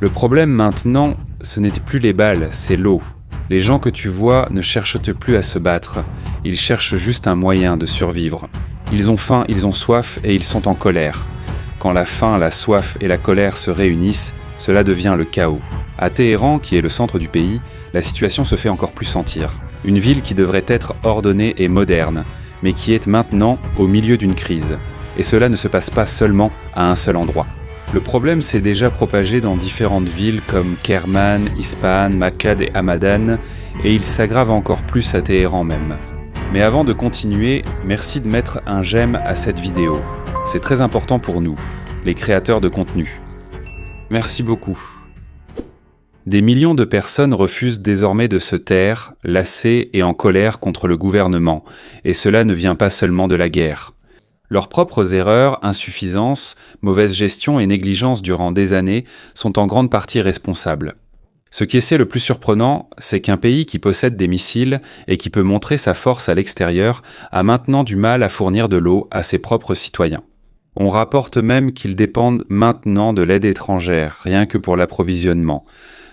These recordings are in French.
Le problème maintenant, ce n'était plus les balles, c'est l'eau. Les gens que tu vois ne cherchent plus à se battre, ils cherchent juste un moyen de survivre. Ils ont faim, ils ont soif et ils sont en colère. Quand la faim, la soif et la colère se réunissent, cela devient le chaos. À Téhéran, qui est le centre du pays, la situation se fait encore plus sentir. Une ville qui devrait être ordonnée et moderne, mais qui est maintenant au milieu d'une crise. Et cela ne se passe pas seulement à un seul endroit. Le problème s'est déjà propagé dans différentes villes comme Kerman, Ispahan, Mashhad et Hamadan, et il s'aggrave encore plus à Téhéran même. Mais avant de continuer, merci de mettre un j'aime à cette vidéo. C'est très important pour nous, les créateurs de contenu. Merci beaucoup. Des millions de personnes refusent désormais de se taire, lassées et en colère contre le gouvernement, et cela ne vient pas seulement de la guerre. Leurs propres erreurs, insuffisances, mauvaise gestion et négligence durant des années sont en grande partie responsables. Ce qui est le plus surprenant, c'est qu'un pays qui possède des missiles et qui peut montrer sa force à l'extérieur a maintenant du mal à fournir de l'eau à ses propres citoyens. On rapporte même qu'ils dépendent maintenant de l'aide étrangère, rien que pour l'approvisionnement.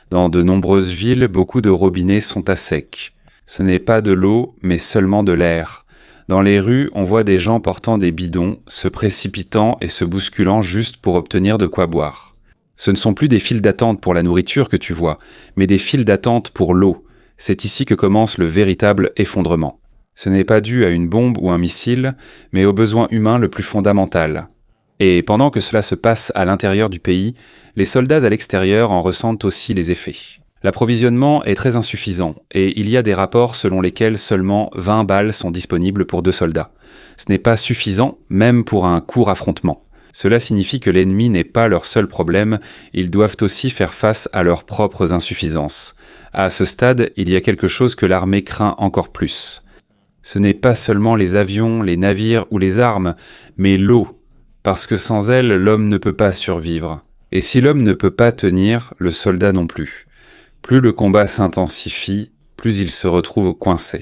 Dans de nombreuses villes, beaucoup de robinets sont à sec. Ce n'est pas de l'eau, mais seulement de l'air. Dans les rues, on voit des gens portant des bidons, se précipitant et se bousculant juste pour obtenir de quoi boire. Ce ne sont plus des files d'attente pour la nourriture que tu vois, mais des files d'attente pour l'eau. C'est ici que commence le véritable effondrement. Ce n'est pas dû à une bombe ou un missile, mais au besoin humain le plus fondamental. Et pendant que cela se passe à l'intérieur du pays, les soldats à l'extérieur en ressentent aussi les effets. L'approvisionnement est très insuffisant, et il y a des rapports selon lesquels seulement 20 balles sont disponibles pour 2 soldats. Ce n'est pas suffisant, même pour un court affrontement. Cela signifie que l'ennemi n'est pas leur seul problème, ils doivent aussi faire face à leurs propres insuffisances. À ce stade, il y a quelque chose que l'armée craint encore plus. Ce n'est pas seulement les avions, les navires ou les armes, mais l'eau. Parce que sans elle, l'homme ne peut pas survivre. Et si l'homme ne peut pas tenir, le soldat non plus. Plus le combat s'intensifie, plus il se retrouve coincé.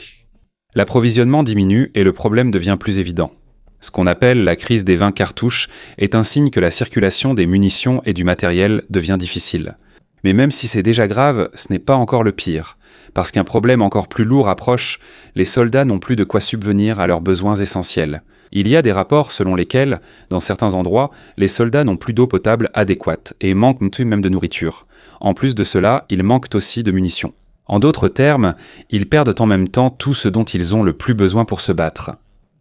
L'approvisionnement diminue et le problème devient plus évident. Ce qu'on appelle la crise des 20 cartouches est un signe que la circulation des munitions et du matériel devient difficile. Mais même si c'est déjà grave, ce n'est pas encore le pire. Parce qu'un problème encore plus lourd approche, les soldats n'ont plus de quoi subvenir à leurs besoins essentiels. Il y a des rapports selon lesquels, dans certains endroits, les soldats n'ont plus d'eau potable adéquate et manquent même de nourriture. En plus de cela, ils manquent aussi de munitions. En d'autres termes, ils perdent en même temps tout ce dont ils ont le plus besoin pour se battre.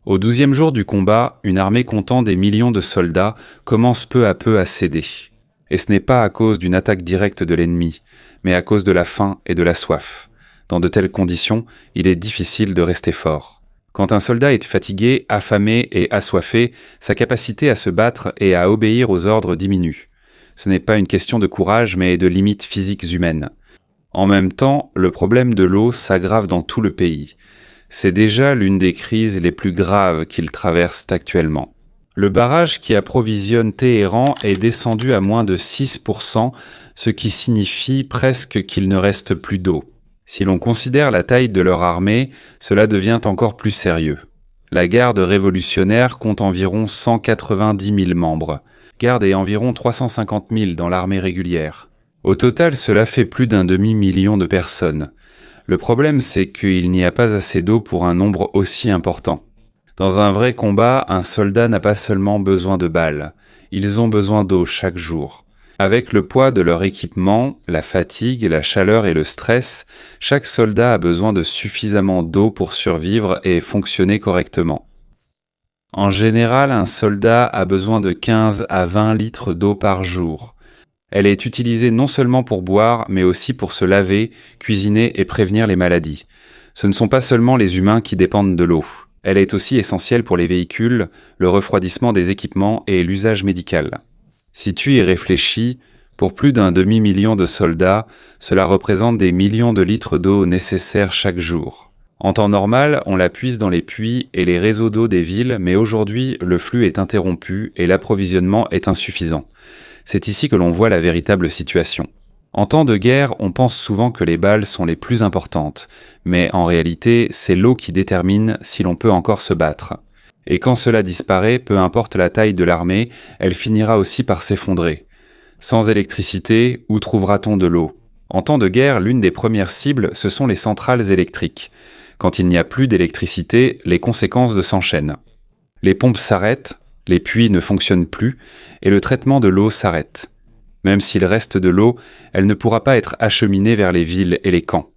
Au 12e jour du combat, une armée comptant des millions de soldats commence peu à peu à céder. Et ce n'est pas à cause d'une attaque directe de l'ennemi, mais à cause de la faim et de la soif. Dans de telles conditions, il est difficile de rester fort. Quand un soldat est fatigué, affamé et assoiffé, sa capacité à se battre et à obéir aux ordres diminue. Ce n'est pas une question de courage, mais de limites physiques humaines. En même temps, le problème de l'eau s'aggrave dans tout le pays. C'est déjà l'une des crises les plus graves qu'il traverse actuellement. Le barrage qui approvisionne Téhéran est descendu à moins de 6%, ce qui signifie presque qu'il ne reste plus d'eau. Si l'on considère la taille de leur armée, cela devient encore plus sérieux. La garde révolutionnaire compte environ 190 000 membres. Garde est environ 350 000 dans l'armée régulière. Au total, cela fait plus d'un demi-million de personnes. Le problème, c'est qu'il n'y a pas assez d'eau pour un nombre aussi important. Dans un vrai combat, un soldat n'a pas seulement besoin de balles. Ils ont besoin d'eau chaque jour. Avec le poids de leur équipement, la fatigue, la chaleur et le stress, chaque soldat a besoin de suffisamment d'eau pour survivre et fonctionner correctement. En général, un soldat a besoin de 15 à 20 litres d'eau par jour. Elle est utilisée non seulement pour boire, mais aussi pour se laver, cuisiner et prévenir les maladies. Ce ne sont pas seulement les humains qui dépendent de l'eau. Elle est aussi essentielle pour les véhicules, le refroidissement des équipements et l'usage médical. Si tu y réfléchis, pour plus d'un demi-million de soldats, cela représente des millions de litres d'eau nécessaires chaque jour. En temps normal, on la puise dans les puits et les réseaux d'eau des villes, mais aujourd'hui, le flux est interrompu et l'approvisionnement est insuffisant. C'est ici que l'on voit la véritable situation. En temps de guerre, on pense souvent que les balles sont les plus importantes, mais en réalité, c'est l'eau qui détermine si l'on peut encore se battre. Et quand cela disparaît, peu importe la taille de l'armée, elle finira aussi par s'effondrer. Sans électricité, où trouvera-t-on de l'eau? En temps de guerre, l'une des premières cibles, ce sont les centrales électriques. Quand il n'y a plus d'électricité, les conséquences s'enchaînent. Les pompes s'arrêtent, les puits ne fonctionnent plus, et le traitement de l'eau s'arrête. Même s'il reste de l'eau, elle ne pourra pas être acheminée vers les villes et les camps.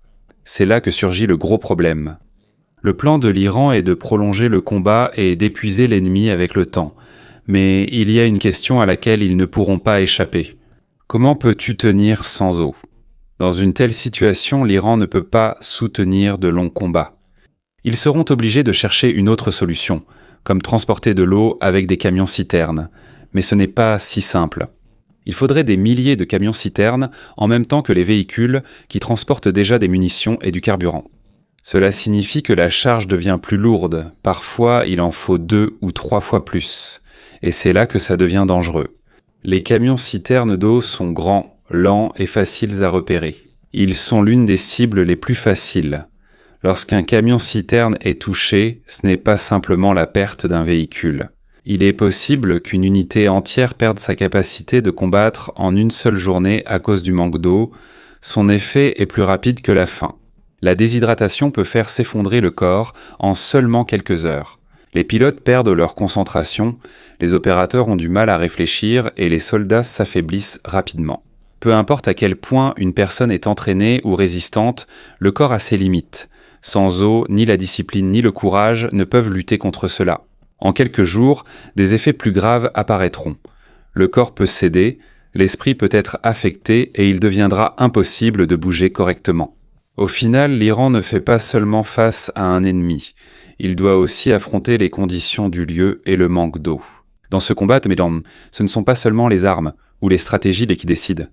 C'est là que surgit le gros problème. Le plan de l'Iran est de prolonger le combat et d'épuiser l'ennemi avec le temps. Mais il y a une question à laquelle ils ne pourront pas échapper. Comment peux-tu tenir sans eau? Dans une telle situation, l'Iran ne peut pas soutenir de longs combats. Ils seront obligés de chercher une autre solution, comme transporter de l'eau avec des camions-citernes. Mais ce n'est pas si simple. Il faudrait des milliers de camions-citernes en même temps que les véhicules qui transportent déjà des munitions et du carburant. Cela signifie que la charge devient plus lourde, parfois il en faut 2 ou 3 fois plus. Et c'est là que ça devient dangereux. Les camions-citernes d'eau sont grands, lents et faciles à repérer. Ils sont l'une des cibles les plus faciles. Lorsqu'un camion-citerne est touché, ce n'est pas simplement la perte d'un véhicule. Il est possible qu'une unité entière perde sa capacité de combattre en une seule journée à cause du manque d'eau. Son effet est plus rapide que la faim. La déshydratation peut faire s'effondrer le corps en seulement quelques heures. Les pilotes perdent leur concentration, les opérateurs ont du mal à réfléchir et les soldats s'affaiblissent rapidement. Peu importe à quel point une personne est entraînée ou résistante, le corps a ses limites. Sans eau, ni la discipline ni le courage ne peuvent lutter contre cela. En quelques jours, des effets plus graves apparaîtront. Le corps peut céder, l'esprit peut être affecté et il deviendra impossible de bouger correctement. Au final, l'Iran ne fait pas seulement face à un ennemi. Il doit aussi affronter les conditions du lieu et le manque d'eau. Dans ce combat, mesdames, ce ne sont pas seulement les armes ou les stratégies qui décident.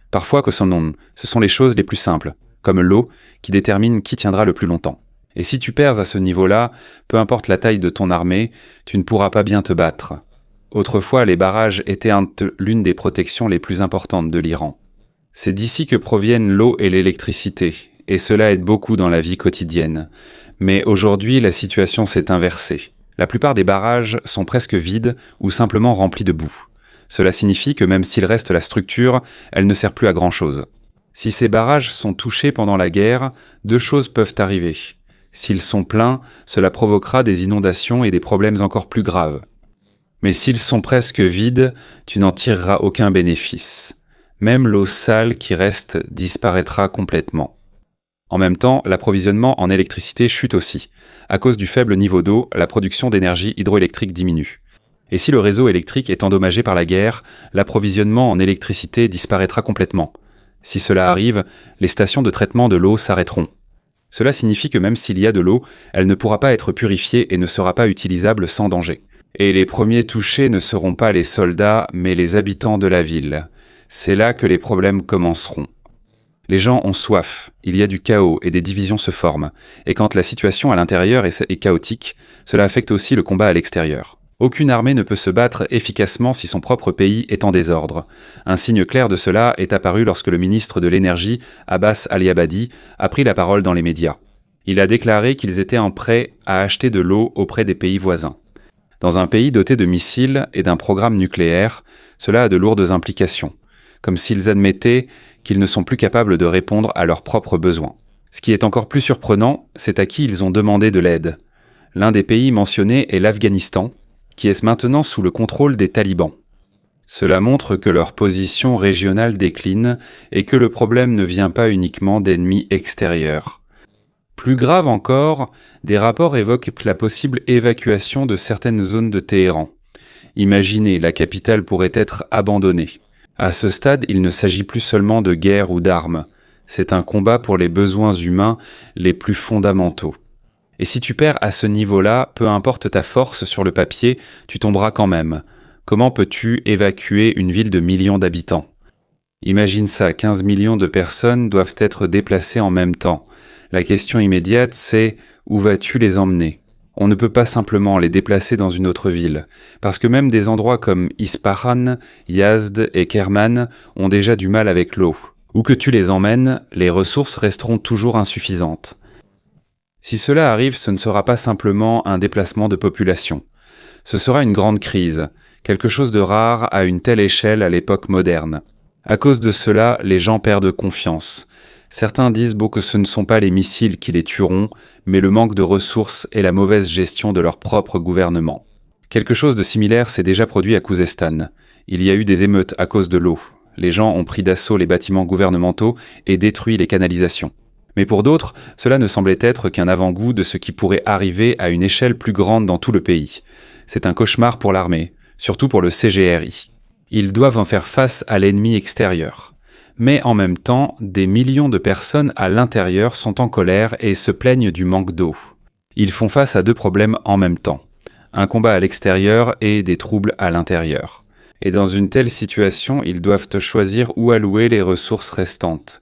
Parfois, ce sont les choses les plus simples, comme l'eau, qui déterminent qui tiendra le plus longtemps. Et si tu perds à ce niveau-là, peu importe la taille de ton armée, tu ne pourras pas bien te battre. Autrefois, les barrages étaient l'une des protections les plus importantes de l'Iran. C'est d'ici que proviennent l'eau et l'électricité, et cela aide beaucoup dans la vie quotidienne. Mais aujourd'hui, la situation s'est inversée. La plupart des barrages sont presque vides ou simplement remplis de boue. Cela signifie que même s'il reste la structure, elle ne sert plus à grand-chose. Si ces barrages sont touchés pendant la guerre, 2 choses peuvent arriver. S'ils sont pleins, cela provoquera des inondations et des problèmes encore plus graves. Mais s'ils sont presque vides, tu n'en tireras aucun bénéfice. Même l'eau sale qui reste disparaîtra complètement. En même temps, l'approvisionnement en électricité chute aussi. À cause du faible niveau d'eau, la production d'énergie hydroélectrique diminue. Et si le réseau électrique est endommagé par la guerre, l'approvisionnement en électricité disparaîtra complètement. Si cela arrive, les stations de traitement de l'eau s'arrêteront. Cela signifie que même s'il y a de l'eau, elle ne pourra pas être purifiée et ne sera pas utilisable sans danger. Et les premiers touchés ne seront pas les soldats, mais les habitants de la ville. C'est là que les problèmes commenceront. Les gens ont soif, il y a du chaos et des divisions se forment. Et quand la situation à l'intérieur est chaotique, cela affecte aussi le combat à l'extérieur. Aucune armée ne peut se battre efficacement si son propre pays est en désordre. Un signe clair de cela est apparu lorsque le ministre de l'Énergie, Abbas Ali-Abadi, a pris la parole dans les médias. Il a déclaré qu'ils étaient en prêt à acheter de l'eau auprès des pays voisins. Dans un pays doté de missiles et d'un programme nucléaire, cela a de lourdes implications, comme s'ils admettaient qu'ils ne sont plus capables de répondre à leurs propres besoins. Ce qui est encore plus surprenant, c'est à qui ils ont demandé de l'aide. L'un des pays mentionnés est l'Afghanistan, qui est maintenant sous le contrôle des talibans. Cela montre que leur position régionale décline et que le problème ne vient pas uniquement d'ennemis extérieurs. Plus grave encore, des rapports évoquent la possible évacuation de certaines zones de Téhéran. Imaginez, la capitale pourrait être abandonnée. À ce stade, il ne s'agit plus seulement de guerre ou d'armes. C'est un combat pour les besoins humains les plus fondamentaux. Et si tu perds à ce niveau-là, peu importe ta force sur le papier, tu tomberas quand même. Comment peux-tu évacuer une ville de millions d'habitants? Imagine ça, 15 millions de personnes doivent être déplacées en même temps. La question immédiate, c'est où vas-tu les emmener? On ne peut pas simplement les déplacer dans une autre ville, parce que même des endroits comme Ispahan, Yazd et Kerman ont déjà du mal avec l'eau. Où que tu les emmènes, les ressources resteront toujours insuffisantes. Si cela arrive, ce ne sera pas simplement un déplacement de population. Ce sera une grande crise, quelque chose de rare à une telle échelle à l'époque moderne. À cause de cela, les gens perdent confiance. Certains disent que ce ne sont pas les missiles qui les tueront, mais le manque de ressources et la mauvaise gestion de leur propre gouvernement. Quelque chose de similaire s'est déjà produit à Khouzestan. Il y a eu des émeutes à cause de l'eau. Les gens ont pris d'assaut les bâtiments gouvernementaux et détruit les canalisations. Mais pour d'autres, cela ne semblait être qu'un avant-goût de ce qui pourrait arriver à une échelle plus grande dans tout le pays. C'est un cauchemar pour l'armée, surtout pour le CGRI. Ils doivent en faire face à l'ennemi extérieur. Mais en même temps, des millions de personnes à l'intérieur sont en colère et se plaignent du manque d'eau. Ils font face à deux problèmes en même temps. Un combat à l'extérieur et des troubles à l'intérieur. Et dans une telle situation, ils doivent choisir où allouer les ressources restantes.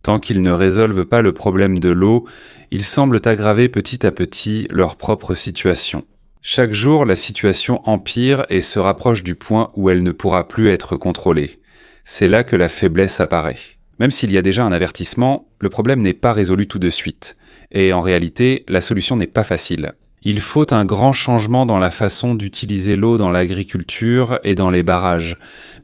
Tant qu'ils ne résolvent pas le problème de l'eau, ils semblent aggraver petit à petit leur propre situation. Chaque jour, la situation empire et se rapproche du point où elle ne pourra plus être contrôlée. C'est là que la faiblesse apparaît. Même s'il y a déjà un avertissement, le problème n'est pas résolu tout de suite. Et en réalité, la solution n'est pas facile. Il faut un grand changement dans la façon d'utiliser l'eau dans l'agriculture et dans les barrages.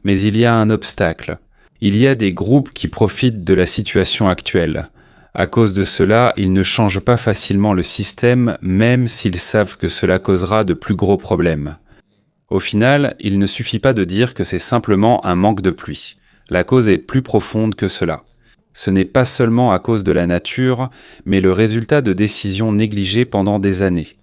Mais il y a un obstacle. Il y a des groupes qui profitent de la situation actuelle. À cause de cela, ils ne changent pas facilement le système, même s'ils savent que cela causera de plus gros problèmes. Au final, il ne suffit pas de dire que c'est simplement un manque de pluie. La cause est plus profonde que cela. Ce n'est pas seulement à cause de la nature, mais le résultat de décisions négligées pendant des années.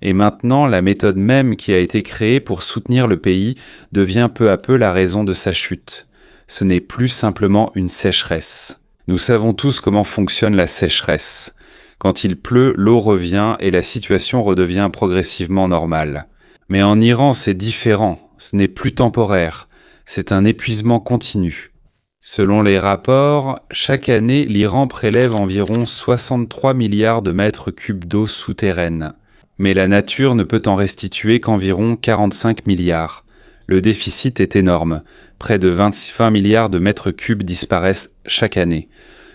Et maintenant, la méthode même qui a été créée pour soutenir le pays devient peu à peu la raison de sa chute. Ce n'est plus simplement une sécheresse. Nous savons tous comment fonctionne la sécheresse. Quand il pleut, l'eau revient et la situation redevient progressivement normale. Mais en Iran, c'est différent. Ce n'est plus temporaire. C'est un épuisement continu. Selon les rapports, chaque année, l'Iran prélève environ 63 milliards de mètres cubes d'eau souterraine. Mais la nature ne peut en restituer qu'environ 45 milliards. Le déficit est énorme. Près de 20 milliards de mètres cubes disparaissent chaque année.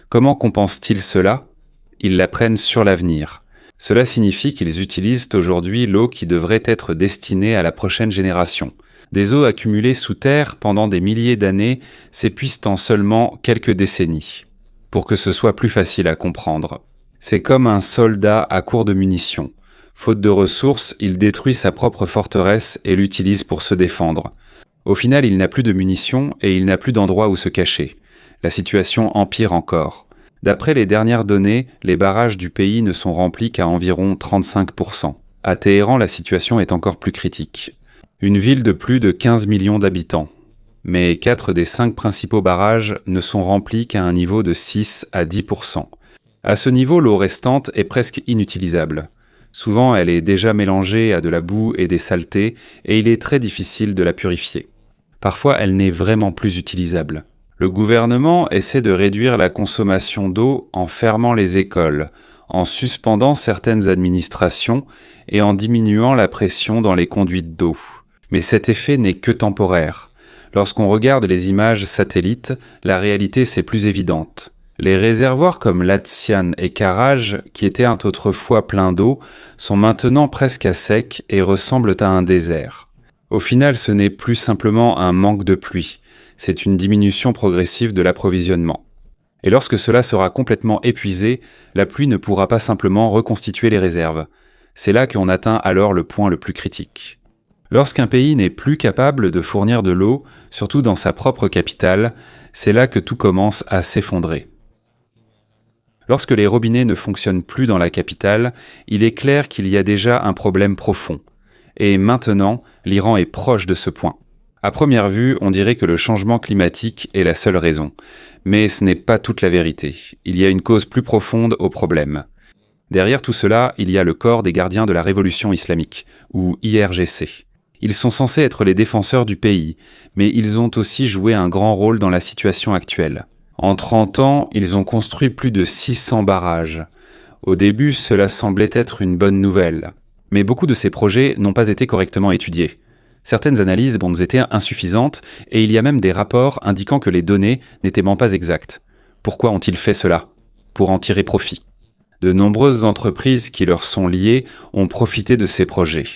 Comment compensent-ils cela ? Ils la prennent sur l'avenir. Cela signifie qu'ils utilisent aujourd'hui l'eau qui devrait être destinée à la prochaine génération. Des eaux accumulées sous terre pendant des milliers d'années s'épuisent en seulement quelques décennies. Pour que ce soit plus facile à comprendre. C'est comme un soldat à court de munitions. Faute de ressources, il détruit sa propre forteresse et l'utilise pour se défendre. Au final, il n'a plus de munitions et il n'a plus d'endroit où se cacher. La situation empire encore. D'après les dernières données, les barrages du pays ne sont remplis qu'à environ 35%. À Téhéran, la situation est encore plus critique. Une ville de plus de 15 millions d'habitants. Mais 4 des 5 principaux barrages ne sont remplis qu'à un niveau de 6 à 10%. À ce niveau, l'eau restante est presque inutilisable. Souvent, elle est déjà mélangée à de la boue et des saletés, et il est très difficile de la purifier. Parfois, elle n'est vraiment plus utilisable. Le gouvernement essaie de réduire la consommation d'eau en fermant les écoles, en suspendant certaines administrations et en diminuant la pression dans les conduites d'eau. Mais cet effet n'est que temporaire. Lorsqu'on regarde les images satellites, la réalité c'est plus évidente. Les réservoirs comme Latsiane et Karaj, qui étaient autrefois pleins d'eau, sont maintenant presque à sec et ressemblent à un désert. Au final, ce n'est plus simplement un manque de pluie, c'est une diminution progressive de l'approvisionnement. Et lorsque cela sera complètement épuisé, la pluie ne pourra pas simplement reconstituer les réserves. C'est là qu'on atteint alors le point le plus critique. Lorsqu'un pays n'est plus capable de fournir de l'eau, surtout dans sa propre capitale, c'est là que tout commence à s'effondrer. Lorsque les robinets ne fonctionnent plus dans la capitale, il est clair qu'il y a déjà un problème profond. Et maintenant, l'Iran est proche de ce point. À première vue, on dirait que le changement climatique est la seule raison. Mais ce n'est pas toute la vérité. Il y a une cause plus profonde au problème. Derrière tout cela, il y a le corps des gardiens de la révolution islamique, ou IRGC. Ils sont censés être les défenseurs du pays, mais ils ont aussi joué un grand rôle dans la situation actuelle. En 30 ans, ils ont construit plus de 600 barrages. Au début, cela semblait être une bonne nouvelle. Mais beaucoup de ces projets n'ont pas été correctement étudiés. Certaines analyses étaient insuffisantes et il y a même des rapports indiquant que les données n'étaient même pas exactes. Pourquoi ont-ils fait cela ? Pour en tirer profit. De nombreuses entreprises qui leur sont liées ont profité de ces projets.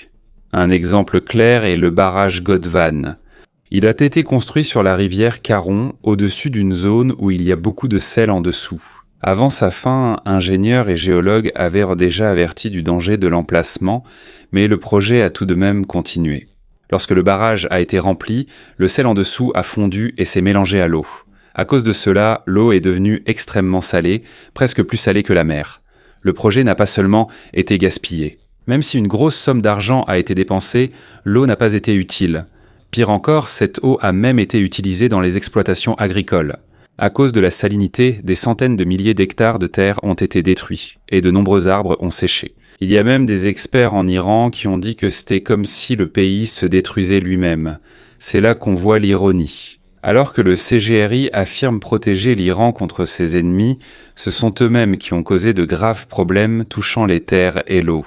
Un exemple clair est le barrage Godvan. Il a été construit sur la rivière Caron, au-dessus d'une zone où il y a beaucoup de sel en dessous. Avant sa fin, ingénieurs et géologues avaient déjà averti du danger de l'emplacement, mais le projet a tout de même continué. Lorsque le barrage a été rempli, le sel en dessous a fondu et s'est mélangé à l'eau. À cause de cela, l'eau est devenue extrêmement salée, presque plus salée que la mer. Le projet n'a pas seulement été gaspillé. Même si une grosse somme d'argent a été dépensée, l'eau n'a pas été utile. Pire encore, cette eau a même été utilisée dans les exploitations agricoles. À cause de la salinité, des centaines de milliers d'hectares de terre ont été détruits, et de nombreux arbres ont séché. Il y a même des experts en Iran qui ont dit que c'était comme si le pays se détruisait lui-même. C'est là qu'on voit l'ironie. Alors que le CGRI affirme protéger l'Iran contre ses ennemis, ce sont eux-mêmes qui ont causé de graves problèmes touchant les terres et l'eau.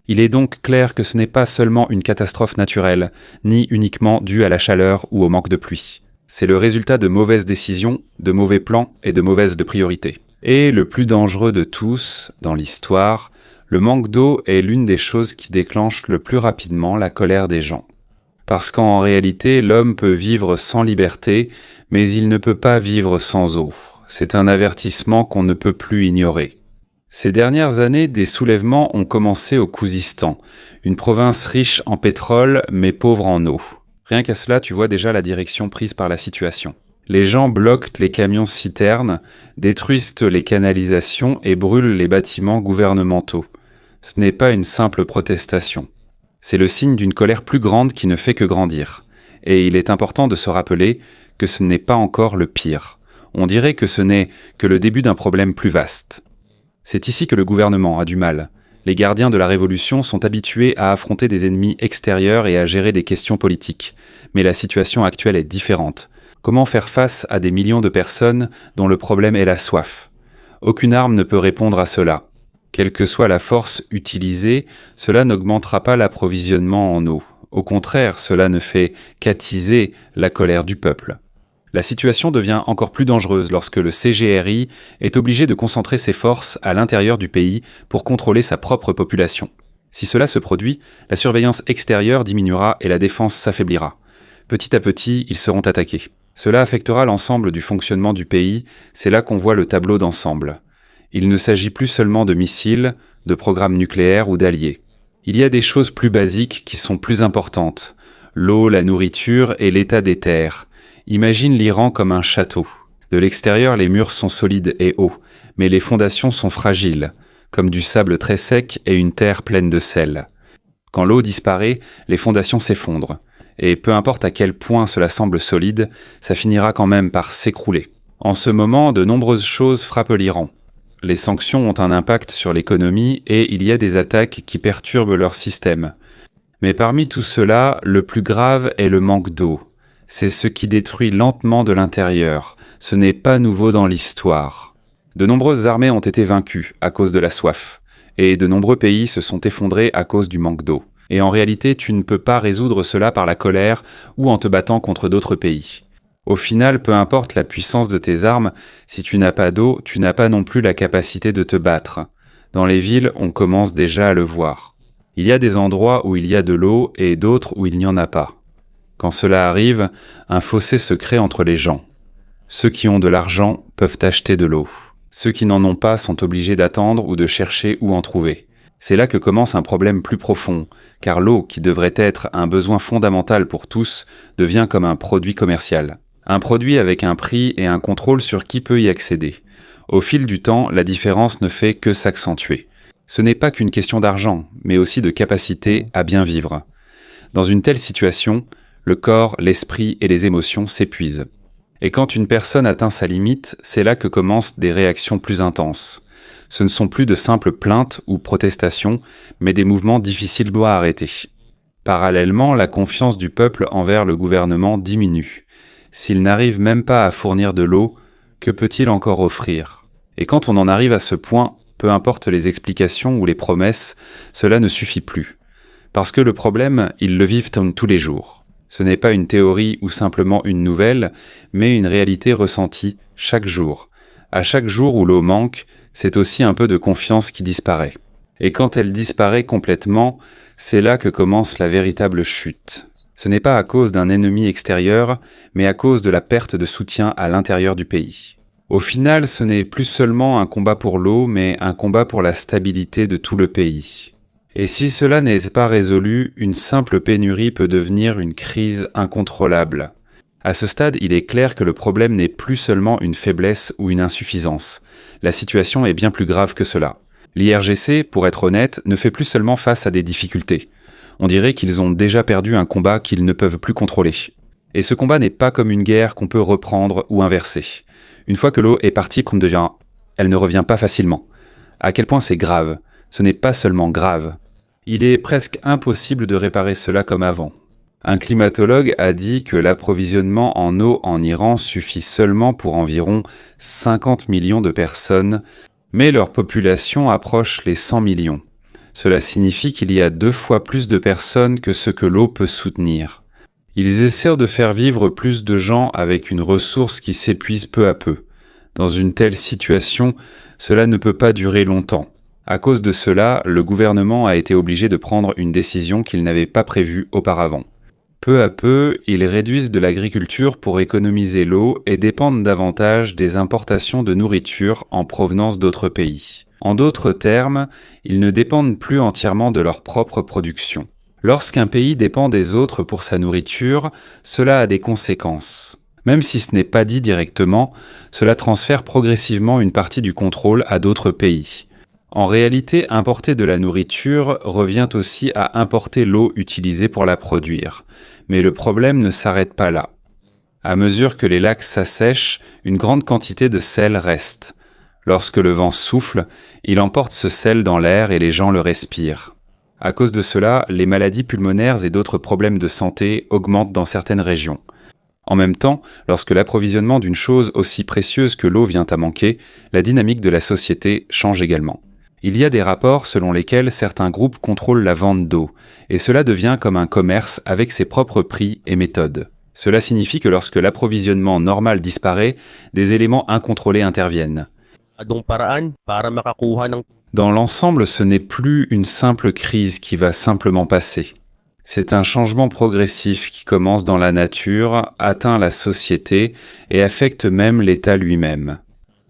Il est donc clair que ce n'est pas seulement une catastrophe naturelle, ni uniquement due à la chaleur ou au manque de pluie. C'est le résultat de mauvaises décisions, de mauvais plans et de mauvaises priorités. Et le plus dangereux de tous, dans l'histoire, le manque d'eau est l'une des choses qui déclenche le plus rapidement la colère des gens. Parce qu'en réalité, l'homme peut vivre sans liberté, mais il ne peut pas vivre sans eau. C'est un avertissement qu'on ne peut plus ignorer. Ces dernières années, des soulèvements ont commencé au Khouzistan, une province riche en pétrole mais pauvre en eau. Rien qu'à cela, tu vois déjà la direction prise par la situation. Les gens bloquent les camions-citernes, détruisent les canalisations et brûlent les bâtiments gouvernementaux. Ce n'est pas une simple protestation. C'est le signe d'une colère plus grande qui ne fait que grandir. Et il est important de se rappeler que ce n'est pas encore le pire. On dirait que ce n'est que le début d'un problème plus vaste. C'est ici que le gouvernement a du mal. Les gardiens de la révolution sont habitués à affronter des ennemis extérieurs et à gérer des questions politiques. Mais la situation actuelle est différente. Comment faire face à des millions de personnes dont le problème est la soif ? Aucune arme ne peut répondre à cela. Quelle que soit la force utilisée, cela n'augmentera pas l'approvisionnement en eau. Au contraire, cela ne fait qu'attiser la colère du peuple. La situation devient encore plus dangereuse lorsque le CGRI est obligé de concentrer ses forces à l'intérieur du pays pour contrôler sa propre population. Si cela se produit, la surveillance extérieure diminuera et la défense s'affaiblira. Petit à petit, ils seront attaqués. Cela affectera l'ensemble du fonctionnement du pays, c'est là qu'on voit le tableau d'ensemble. Il ne s'agit plus seulement de missiles, de programmes nucléaires ou d'alliés. Il y a des choses plus basiques qui sont plus importantes. L'eau, la nourriture et l'état des terres. Imagine l'Iran comme un château. De l'extérieur, les murs sont solides et hauts, mais les fondations sont fragiles, comme du sable très sec et une terre pleine de sel. Quand l'eau disparaît, les fondations s'effondrent. Et peu importe à quel point cela semble solide, ça finira quand même par s'écrouler. En ce moment, de nombreuses choses frappent l'Iran. Les sanctions ont un impact sur l'économie et il y a des attaques qui perturbent leur système. Mais parmi tout cela, le plus grave est le manque d'eau. C'est ce qui détruit lentement de l'intérieur. Ce n'est pas nouveau dans l'histoire. De nombreuses armées ont été vaincues à cause de la soif. Et de nombreux pays se sont effondrés à cause du manque d'eau. Et en réalité, tu ne peux pas résoudre cela par la colère ou en te battant contre d'autres pays. Au final, peu importe la puissance de tes armes, si tu n'as pas d'eau, tu n'as pas non plus la capacité de te battre. Dans les villes, on commence déjà à le voir. Il y a des endroits où il y a de l'eau et d'autres où il n'y en a pas. Quand cela arrive, un fossé se crée entre les gens. Ceux qui ont de l'argent peuvent acheter de l'eau. Ceux qui n'en ont pas sont obligés d'attendre ou de chercher où en trouver. C'est là que commence un problème plus profond, car l'eau, qui devrait être un besoin fondamental pour tous, devient comme un produit commercial. Un produit avec un prix et un contrôle sur qui peut y accéder. Au fil du temps, la différence ne fait que s'accentuer. Ce n'est pas qu'une question d'argent, mais aussi de capacité à bien vivre. Dans une telle situation, le corps, l'esprit et les émotions s'épuisent. Et quand une personne atteint sa limite, c'est là que commencent des réactions plus intenses. Ce ne sont plus de simples plaintes ou protestations, mais des mouvements difficiles à arrêter. Parallèlement, la confiance du peuple envers le gouvernement diminue. S'il n'arrive même pas à fournir de l'eau, que peut-il encore offrir ? Et quand on en arrive à ce point, peu importe les explications ou les promesses, cela ne suffit plus. Parce que le problème, ils le vivent tous les jours. Ce n'est pas une théorie ou simplement une nouvelle, mais une réalité ressentie chaque jour. À chaque jour où l'eau manque, c'est aussi un peu de confiance qui disparaît. Et quand elle disparaît complètement, c'est là que commence la véritable chute. Ce n'est pas à cause d'un ennemi extérieur, mais à cause de la perte de soutien à l'intérieur du pays. Au final, ce n'est plus seulement un combat pour l'eau, mais un combat pour la stabilité de tout le pays. Et si cela n'est pas résolu, une simple pénurie peut devenir une crise incontrôlable. À ce stade, il est clair que le problème n'est plus seulement une faiblesse ou une insuffisance. La situation est bien plus grave que cela. L'IRGC, pour être honnête, ne fait plus seulement face à des difficultés. On dirait qu'ils ont déjà perdu un combat qu'ils ne peuvent plus contrôler. Et ce combat n'est pas comme une guerre qu'on peut reprendre ou inverser. Une fois que l'eau est partie, elle ne revient pas facilement. À quel point c'est grave. Ce n'est pas seulement grave. Il est presque impossible de réparer cela comme avant. Un climatologue a dit que l'approvisionnement en eau en Iran suffit seulement pour environ 50 millions de personnes, mais leur population approche les 100 millions. Cela signifie qu'il y a 2 fois plus de personnes que ce que l'eau peut soutenir. Ils essaient de faire vivre plus de gens avec une ressource qui s'épuise peu à peu. Dans une telle situation, cela ne peut pas durer longtemps. À cause de cela, le gouvernement a été obligé de prendre une décision qu'il n'avait pas prévue auparavant. Peu à peu, ils réduisent de l'agriculture pour économiser l'eau et dépendent davantage des importations de nourriture en provenance d'autres pays. En d'autres termes, ils ne dépendent plus entièrement de leur propre production. Lorsqu'un pays dépend des autres pour sa nourriture, cela a des conséquences. Même si ce n'est pas dit directement, cela transfère progressivement une partie du contrôle à d'autres pays. En réalité, importer de la nourriture revient aussi à importer l'eau utilisée pour la produire. Mais le problème ne s'arrête pas là. À mesure que les lacs s'assèchent, une grande quantité de sel reste. Lorsque le vent souffle, il emporte ce sel dans l'air et les gens le respirent. À cause de cela, les maladies pulmonaires et d'autres problèmes de santé augmentent dans certaines régions. En même temps, lorsque l'approvisionnement d'une chose aussi précieuse que l'eau vient à manquer, la dynamique de la société change également. Il y a des rapports selon lesquels certains groupes contrôlent la vente d'eau, et cela devient comme un commerce avec ses propres prix et méthodes. Cela signifie que lorsque l'approvisionnement normal disparaît, des éléments incontrôlés interviennent. Dans l'ensemble, ce n'est plus une simple crise qui va simplement passer. C'est un changement progressif qui commence dans la nature, atteint la société et affecte même l'État lui-même.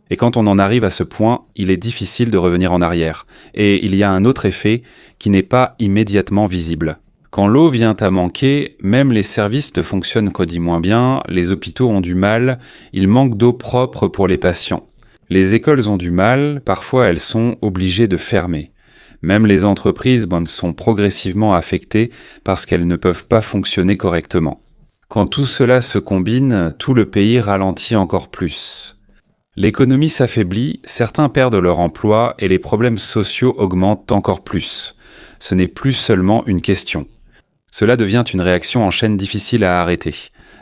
Et quand on en arrive à ce point, il est difficile de revenir en arrière. Et il y a un autre effet qui n'est pas immédiatement visible. Quand l'eau vient à manquer, même les services ne fonctionnent qu'au moins bien, les hôpitaux ont du mal, il manque d'eau propre pour les patients. Les écoles ont du mal, parfois elles sont obligées de fermer. Même les entreprises sont progressivement affectées parce qu'elles ne peuvent pas fonctionner correctement. Quand tout cela se combine, tout le pays ralentit encore plus. L'économie s'affaiblit, certains perdent leur emploi et les problèmes sociaux augmentent encore plus. Ce n'est plus seulement une question. Cela devient une réaction en chaîne difficile à arrêter.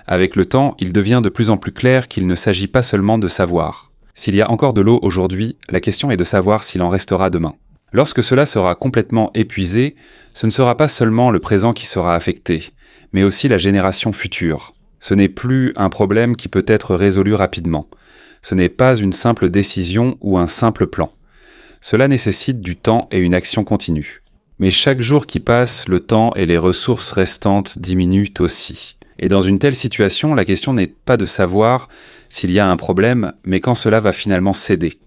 Avec le temps, il devient de plus en plus clair qu'il ne s'agit pas seulement de savoir. S'il y a encore de l'eau aujourd'hui, la question est de savoir s'il en restera demain. Lorsque cela sera complètement épuisé, ce ne sera pas seulement le présent qui sera affecté, mais aussi la génération future. Ce n'est plus un problème qui peut être résolu rapidement. Ce n'est pas une simple décision ou un simple plan. Cela nécessite du temps et une action continue. Mais chaque jour qui passe, le temps et les ressources restantes diminuent aussi. Et dans une telle situation, la question n'est pas de savoir s'il y a un problème, mais quand cela va finalement céder.